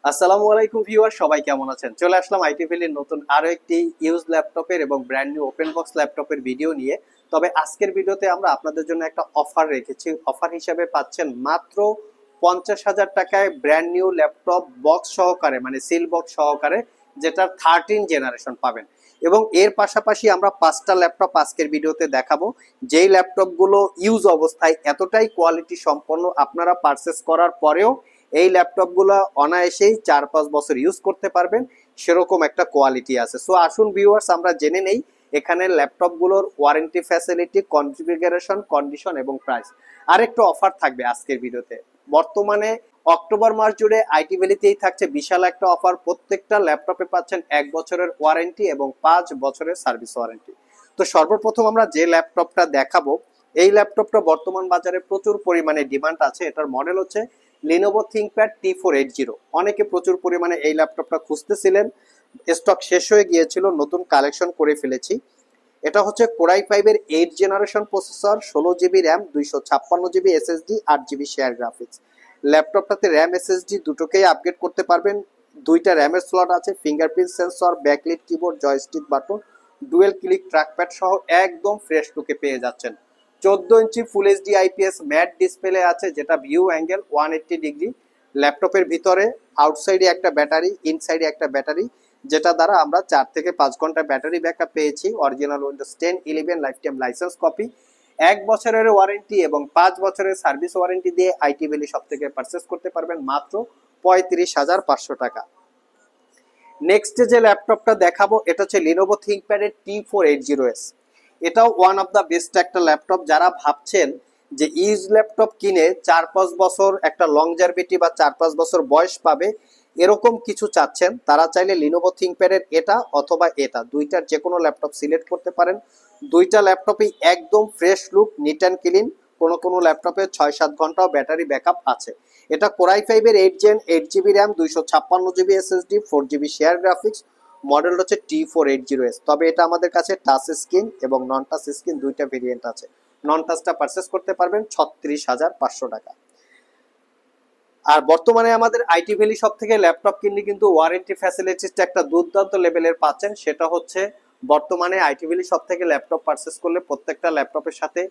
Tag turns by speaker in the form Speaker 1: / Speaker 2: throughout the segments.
Speaker 1: আসসালামু আলাইকুম ভিউয়ার, সবাই কেমন আছেন? চলে আসলাম আইটি ভ্যালির নতুন আরো একটি ইউজ ল্যাপটপের এবং ব্র্যান্ড নিউ ওপেন বক্স ল্যাপটপের ভিডিও নিয়ে। তবে আজকের ভিডিওতে আমরা আপনাদের জন্য একটা অফার রেখেছি। অফার হিসেবে পাচ্ছেন মাত্র 50,000 টাকায় ব্র্যান্ড নিউ ল্যাপটপ বক্স সহকারে, মানে সিল বক্স সহকারে, যেটা 13 জেনারেশন পাবেন। এবং এর পাশাপাশি আমরা 5টা ল্যাপটপ আজকের ভিডিওতে দেখাবো, যেই ল্যাপটপগুলো ইউজ অবস্থায় এতটাই কোয়ালিটি সম্পন্ন, আপনারা পারচেস করার পরেও এই ল্যাপটপগুলো অনায়াসেই 4-5 বছর ইউজ করতে পারবেন, সেরকম একটা কোয়ালিটি আছে। সো আসুন ভিউয়ার্স, আমরা জেনে নেই এখানে ল্যাপটপগুলোর ওয়ারেন্টি ফ্যাসিলিটি, কনফিগারেশন, কন্ডিশন এবং প্রাইস। আরেকটা অফার থাকবে আজকের ভিডিওতে। বর্তমানে অক্টোবর মাস জুড়ে আইটি ভ্যালিতেই থাকছে বিশাল একটা অফার। প্রত্যেকটা ল্যাপটপে পাচ্ছেন 1 বছরের ওয়ারেন্টি এবং 5 বছরের সার্ভিস ওয়ারেন্টি। তো সর্বপ্রথম আমরা যে ল্যাপটপটা দেখাবো, এই ল্যাপটপটা বর্তমান বাজারে প্রচুর পরিমাণে ডিমান্ড আছে। এটার মডেল হচ্ছে লিনোভো থিংকপ্যাড T480। অনেকে প্রচুর পরিমাণে এই ল্যাপটপটা খুঁজতেছিলেন, স্টক শেষ হয়ে গিয়েছিল, নতুন কালেকশন করে ফেলেছি। এটা হচ্ছে কোরাই 5-এর 8 generation processor, 16 GB RAM, 256 GB SSD, 8 GB share graphics. ল্যাপটপটাতে র্যাম এসএসডি দুটোকেই আপগ্রেড করতে পারবেন। দুইটা র্যামের স্লট আছে, fingerprint sensor, backlit keyboard, joystick button, dual click trackpad সহ একদম ফ্রেশ লুকে পেয়ে যাচ্ছেন। 14 inch full HD IPS matte display আছে, যেটা ভিউ অ্যাঙ্গেল 180 ডিগ্রি। ল্যাপটপের ভিতরে আউটসাইডে একটা ব্যাটারি, ইনসাইডে একটা ব্যাটারি, যেটা দ্বারা আমরা 4 থেকে 5 ঘন্টা ব্যাটারি ব্যাকআপ পেয়েছি। Original Windows 10-11 life time licence copy, 1 বছরের ওয়ারেন্টি এবং 5 বছরের সার্ভিস ওয়ারেন্টি দিয়ে আইটি ভ্যালি সব থেকে পারচেস করতে পারবেন মাত্র 35,500 টাকা। নেক্সট যে ল্যাপটপটা দেখাবো, এটা হচ্ছে লিনোভো থিংকপ্যাডের T480S। এটাও ওয়ান অফ দ্য বেস্ট একটা ল্যাপটপ। যারা ভাবছেন যে ইউজ ল্যাপটপ কিনে 4-5 বছর একটা লংজারভিটি বা 4-5 বছর বয়স পাবে, এরকম কিছু চাচ্ছেন, তারা চাইলে লিনোভো থিংকপ্যাডের এটা অথবা এটা দুইটার যে কোনো ল্যাপটপ সিলেক্ট করতে পারেন। দুইটা ল্যাপটপই একদম fresh look, neat and clean. কোনো কোনো ল্যাপটপে 6-7 ঘন্টাও ব্যাটারি ব্যাকআপ আছে। এটা কোরাই 5-এর 8 gen, 8 GB RAM, 256 GB SSD, 4 GB share graphics. Model হচ্ছে T480S। তবে এটা আমাদের কাছে টাচ স্ক্রিন এবং নন টাচ স্ক্রিন দুইটা ভেরিয়েন্ট আছে। নন টাচটা পারচেস করতে পারবেন 36,500 টাকা। আর বর্তমানে আমাদের আইটি ভ্যালি সব থেকে ল্যাপটপ কিনলে কিন্তু ওয়ারেন্টি ফ্যাসিলিটিসটা একটা দুর্দান্ত লেভেলের পাচ্ছেন। সেটা হচ্ছে বর্তমানে আইটি ভ্যালি সব থেকে ল্যাপটপ পারচেস করলে প্রত্যেকটা ল্যাপটপের সাথে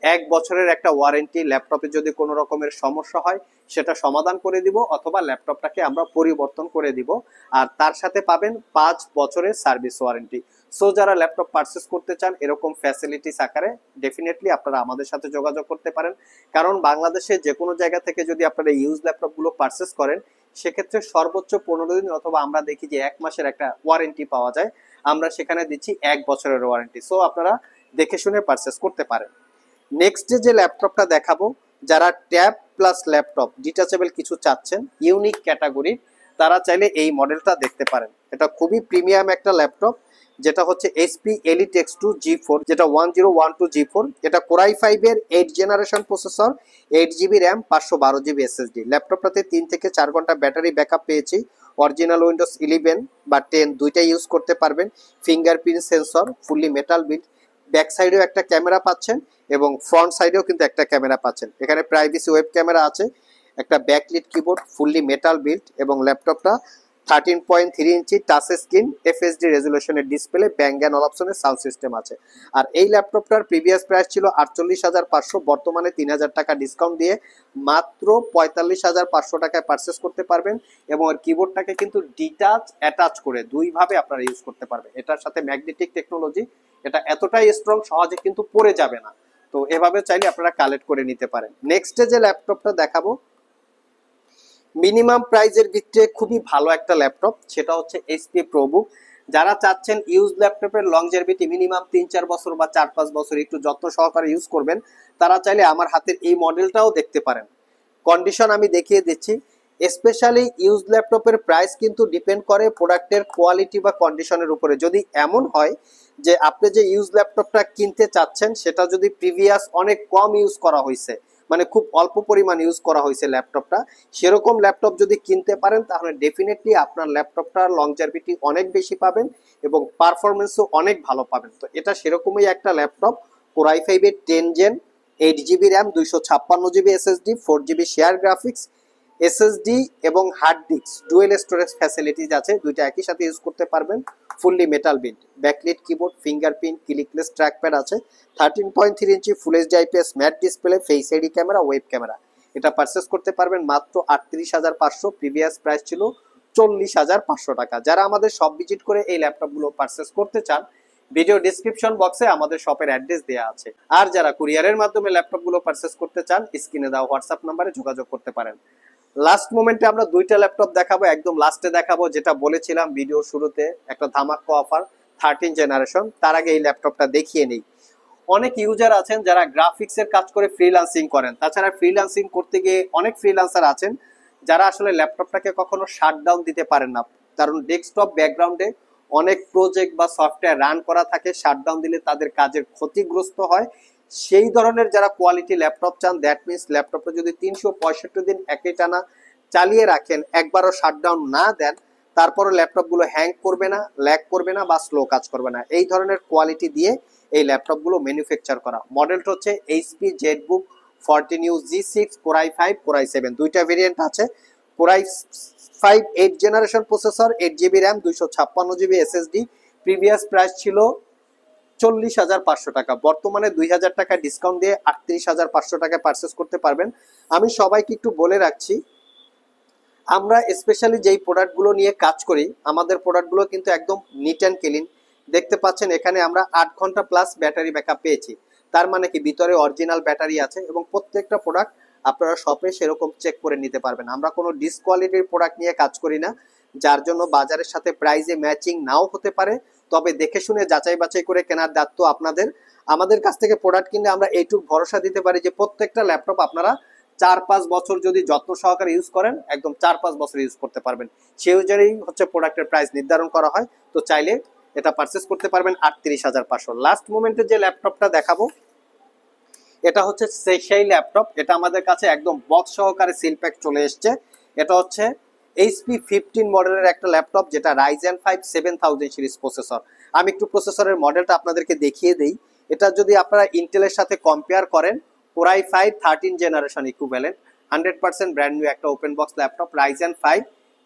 Speaker 1: 1 বছরের একটা ওয়ারেন্টি। ল্যাপটপে যদি কোনো রকমের সমস্যা হয় সেটা সমাধান করে দিব, অথবা ল্যাপটপটাকে আমরা পরিবর্তন করে দিব। আর তার সাথে পাবেন 5 বছরের সার্ভিস ওয়ারেন্টি। সো যারা ল্যাপটপ পারচেস করতে চান এরকম ফ্যাসিলিটিস আকারে, ডেফিনেটলি আপনারা আমাদের সাথে যোগাযোগ করতে পারেন। কারণ বাংলাদেশে যে কোনো জায়গা থেকে যদি আপনারা ইউজ ল্যাপটপগুলো পারচেস করেন, সেক্ষেত্রে সর্বোচ্চ 15 দিন অথবা আমরা দেখি যে 1 মাসের একটা ওয়ারেন্টি পাওয়া যায়। আমরা সেখানে দিচ্ছি 1 বছরের ওয়ারেন্টি। সো আপনারা দেখে শুনে পারচেস করতে পারেন। নেক্সট যে ল্যাপটপটা দেখাবো, যারা ট্যাব প্লাস ল্যাপটপ ডিটাচেবল কিছু চাচ্ছেন ইউনিক ক্যাটাগরির, তারা চাইলে এই মডেলটা দেখতে পারেন। এটা খুবই প্রিমিয়াম একটা ল্যাপটপ, যেটা হচ্ছে HP Elite X2 G4, যেটা 1012 G4। এটা কোরাই 5-এর 8 generation processor, 8 GB RAM, 512 GB SSD. ল্যাপটপটাতে 3 থেকে 4 ঘন্টা ব্যাটারি ব্যাকআপ পেয়েছি। অরিজিনাল উইন্ডোজ 11 বা 10 দুইটাই ইউজ করতে পারবেন। Fingerprint sensor, fully metal build, back সাইডেও একটা ক্যামেরা পাচ্ছেন এবং ফ্রন্ট সাইডেও কিন্তু একটা ক্যামেরা পাচ্ছেন। এখানে প্রাইভেসি ওয়েব ক্যামেরা আছে, একটা backlit keyboard, fully metal build, এবং ল্যাপটপটা 13.3 ইঞ্চি টাচ স্ক্রিন, এফএসডি রেজুলেশনের ডিসপ্লে, ব্যাং অ্যান্ড অল অপশনের সাউন্ড সিস্টেম আছে। আর এই ল্যাপটপটার প্রিভিয়াস প্রাইস ছিল 48,500, বর্তমানে 3,000 টাকা ডিসকাউন্ট দিয়ে মাত্র 45,500 টাকায় পারচেস করতে পারবেন। এবং এর কিবোর্ডটাকে কিন্তু ডিটাচ অ্যাটাচ করে দুইভাবে আপনারা ইউজ করতে পারবেন। এটার সাথে ম্যাগনেটিক টেকনোলজি, এটা এতটাই স্ট্রং, সহজে কিন্তু পড়ে যাবে না। তো এভাবে চাইলে আপনারা কালেক্ট করে নিতে পারেন। নেক্সট যে ল্যাপটপটা দেখাবো, মিনিমাম প্রাইজের ভিতরে খুবই ভালো একটা ল্যাপটপ, সেটা হচ্ছে HP ProBook। যারা চাচ্ছেন ইউজ ল্যাপটপের লংজেভিটি মিনিমাম 3-4 বছর বা 4-5 বছর একটু যত্ন সহকারে ইউজ করবেন, তারা চাইলে আমার হাতের এই মডেলটাও দেখতে পারেন। কন্ডিশন আমি দেখিয়ে দিচ্ছি। স্পেশালি ইউজ ল্যাপটপের প্রাইস কিন্তু ডিপেন্ড করে প্রোডাক্টের কোয়ালিটি বা কন্ডিশনের উপরে। যদি এমন হয় যে আপনি যে ইউজ ল্যাপটপটা কিনতে চাচ্ছেন সেটা যদি প্রিভিয়াস অনেক কম ইউজ করা হয়েছে, মানে খুব অল্প পরিমাণ ইউজ করা হয়েছে ল্যাপটপটা, সেরকম ল্যাপটপ যদি কিনতে পারেন তাহলে ডেফিনেটলি আপনার ল্যাপটপটার লংজারভিটি অনেক বেশি পাবেন এবং পারফরমেন্সও অনেক ভালো পাবেন। তো এটা সেরকমই একটা ল্যাপটপ, কোরাই 5-এর 10 gen, 8 GB RAM, 256 GB SSD, 4 GB share graphics. SSD এবং hard disk dual storage facilities আছে, দুইটা একই সাথে ইউজ করতে পারবেন। Fully metal build, backlit keyboard, fingerprint, clickless trackpad আছে, 13.3 inch full HD IPS matte display, face ID camera, web camera. এটা purchase করতে পারবেন মাত্র 38,500, প্রিভিয়াস প্রাইস ছিল 40,500 টাকা। যারা আমাদের শপ ভিজিট করে এই ল্যাপটপগুলো পারচেস করতে চান, ভিডিও ডেসক্রিপশন বক্সে আমাদের শপের অ্যাড্রেস দেওয়া আছে। আর যারা কুরিয়ারের মাধ্যমে ল্যাপটপগুলো পারচেস করতে চান, স্ক্রিনে দেওয়া হোয়াটসঅ্যাপ নাম্বারে যোগাযোগ করতে পারেন। লাস্ট মোমেন্টে আমরা দুইটা ল্যাপটপ দেখাবো, একদম লাস্টে দেখাবো, যেটা বলেছিলাম ভিডিও শুরুতে একটা ধামাকা অফার 13 জেনারেশন। তার আগে এই ল্যাপটপটা দেখিয়ে নেই। অনেক ইউজার আছেন যারা গ্রাফিক্সের কাজ করে ফ্রিল্যান্সিং করেন, তাছাড়া ফ্রিল্যান্সিং করতে গিয়ে অনেক ফ্রিল্যান্সার আছেন যারা আসলে ল্যাপটপটাকে কখনো শাটডাউন দিতে পারেন না, কারণ ডেস্কটপ ব্যাকগ্রাউন্ডে অনেক প্রজেক্ট বা সফটওয়্যার রান করা থাকে, শাটডাউন দিলে তাদের কাজের ক্ষতিগ্রস্ত হয়। সেই ধরনের যারা কোয়ালিটি ল্যাপটপ চান, দ্যাট মিনস ল্যাপটপটা যদি 365 দিন একই টানা চালিয়ে রাখেন, একবারও শাটডাউন না দেন, তারপরও ল্যাপটপগুলো হ্যাং করবে না, ল্যাগ করবে না বা স্লো কাজ করবে না, এই ধরনের কোয়ালিটি দিয়ে এই ল্যাপটপগুলো ম্যানুফ্যাকচার করা। মডেলটা হচ্ছে HP Jetbook 14U G6 Core i5 Core i7, দুইটা ভেরিয়েন্ট আছে। Core i5 8 generation processor, 8GB RAM, 256GB SSD. Previous price ছিল 40,500 টাকা, বর্তমানে 2,000 টাকা ডিসকাউন্ট দিয়ে 38,500 টাকায় পারচেস করতে পারবেন। আমি সবাইকে একটু বলে রাখছি, আমরা স্পেশালি যেই প্রোডাক্টগুলো নিয়ে কাজ করি, আমাদের প্রোডাক্টগুলো কিন্তু একদম নিট অ্যান্ড ক্লিন। দেখতে পাচ্ছেন এখানে আমরা 8 ঘন্টা প্লাস ব্যাটারি ব্যাকআপ পেয়েছি, তার মানে কি ভিতরে অরিজিনাল ব্যাটারি আছে এবং প্রত্যেকটা প্রোডাক্ট আপনারা শপে সেরকম চেক করে নিতে পারবেন। আমরা কোনো ডিসকোয়ালিটির প্রোডাক্ট নিয়ে কাজ করি না, যার জন্য বাজারের সাথে প্রাইসে ম্যাচিং নাও হতে পারে, তবে দেখে শুনে যাচাই বাছাই করে কেনার দায়িত্ব আপনাদের। আমাদের কাছ থেকে প্রোডাক্ট কিনলে আমরা এইটুকু ভরসা দিতে পারি যে প্রত্যেকটা ল্যাপটপ আপনারা 4-5 বছর যদি যত্ন সহকারে ইউজ করেন, একদম 4-5 বছর ইউজ করতে পারবেন। সেই অনুযায়ী হচ্ছে প্রোডাক্টের প্রাইস নির্ধারণ করা হয়। তো চাইলে এটা পারচেস করতে পারবেন 38,500। লাস্ট মোমেন্টে যে ল্যাপটপটা দেখাবো, এটা হচ্ছে সেই ল্যাপটপ, এটা আমাদের কাছে একদম বক্স সহকারে সিল প্যাক চলে এসছে। এটা হচ্ছে এইচপি 15 মডেলের একটা ল্যাপটপ, যেটা Ryzen 5 7000 সিরিজ প্রসেসর। আমি একটু প্রসেসরের মডেলটা আপনাদেরকে দেখিয়ে দেই। এটা যদি আপনারা ইন্টেলের সাথে কম্পেয়ার করেন, Core i5 13 generation equivalent, 100% brand new একটা open box laptop. Ryzen 5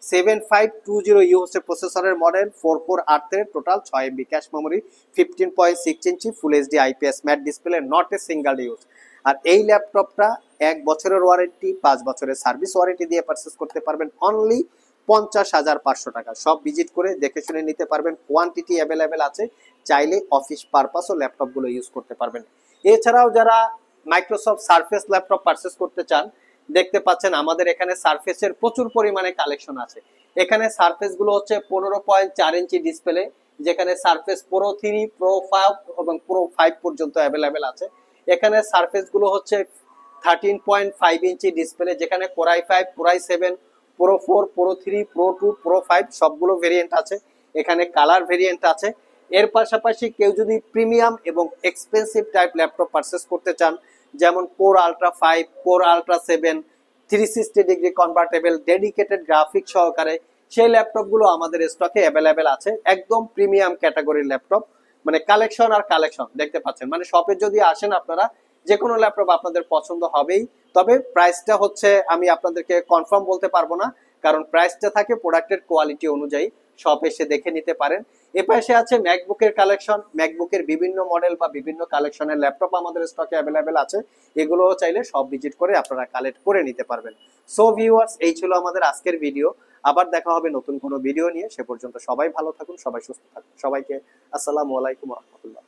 Speaker 1: 7520U হচ্ছে প্রসেসরের model, 4 core 8 thread, total 6MB cache memory, 15.6 inch full HD IPS matte display, not a single use. আর এই ল্যাপটপটা 1 বছরের ওয়ারেন্টি, 5 বছরের সার্ভিস ওয়ারেন্টি দিয়ে purchase করতে পারবেন অনলি 50,500 টাকা। সব ভিজিট করে দেখে শুনে নিতে পারবেন, কোয়ান্টিটি অ্যাভেলেবেল আছে, চাইলে অফিস পারপাসও ল্যাপটপগুলো ইউজ করতে পারবেন। এছাড়াও যারা মাইক্রোসফট সারফেস ল্যাপটপ পারচেস করতে চান, দেখতে পাচ্ছেন আমাদের এখানে সারফেসের প্রচুর পরিমাণে কালেকশন আছে। এখানে সারফেস গুলো হচ্ছে 15.4 ইঞ্চি ডিসপ্লে, যেখানে সারফেস প্রো 3, প্রো 5 এবং প্রো 5 পর্যন্ত অ্যাভেলেবেল আছে। এখানে সারফেস গুলো হচ্ছে 13.5 ইঞ্চি ডিসপ্লে, যেখানে Core i5, Core i7, pro 4, pro 3, pro 2, pro 5 সবগুলো ভেরিয়েন্ট আছে। এখানে কালার ভেরিয়েন্ট আছে। এর পাশাপাশি কেউ যদি প্রিমিয়াম এবং এক্সপেন্সিভ টাইপ ল্যাপটপ পারচেস করতে চান, যেমন Core Ultra 5, Core Ultra 7, 360 degree convertible, dedicated graphic সহকারে, সেই ল্যাপটপগুলো আমাদের স্টকে অ্যাভেলেবেল আছে। একদম প্রিমিয়াম ক্যাটাগরির ল্যাপটপ, মানে কালেকশন আর কালেকশন দেখতে পাচ্ছেন। মানে শপে যদি আসেন আপনারা, যে কোনো ল্যাপটপ আপনাদের পছন্দ হবেই। তবে প্রাইসটা হচ্ছে আমি আপনাদেরকে কনফার্ম বলতে পারবো না, কারণ প্রাইসটা থাকে প্রোডাক্টের কোয়ালিটি অনুযায়ী। শপ এসে দেখে নিতে পারেন। এপাশে আছে ম্যাকবুকের কালেকশন, ম্যাকবুকের বিভিন্ন মডেল বা বিভিন্ন কালেকশনের ল্যাপটপ আমাদের স্টকে অ্যাভেলেবেল আছে। এগুলো চাইলে সব ভিজিট করে আপনারা কালেক্ট করে নিতে পারবেন। সো ভিউয়ার্স, এই ছিল আমাদের আজকের ভিডিও। আবার দেখা হবে নতুন কোনো ভিডিও নিয়ে। সে পর্যন্ত সবাই ভালো থাকুন, সবাই সুস্থ থাকুন। সবাইকে আসসালামু আলাইকুম ওয়া রাহমাতুল্লাহ।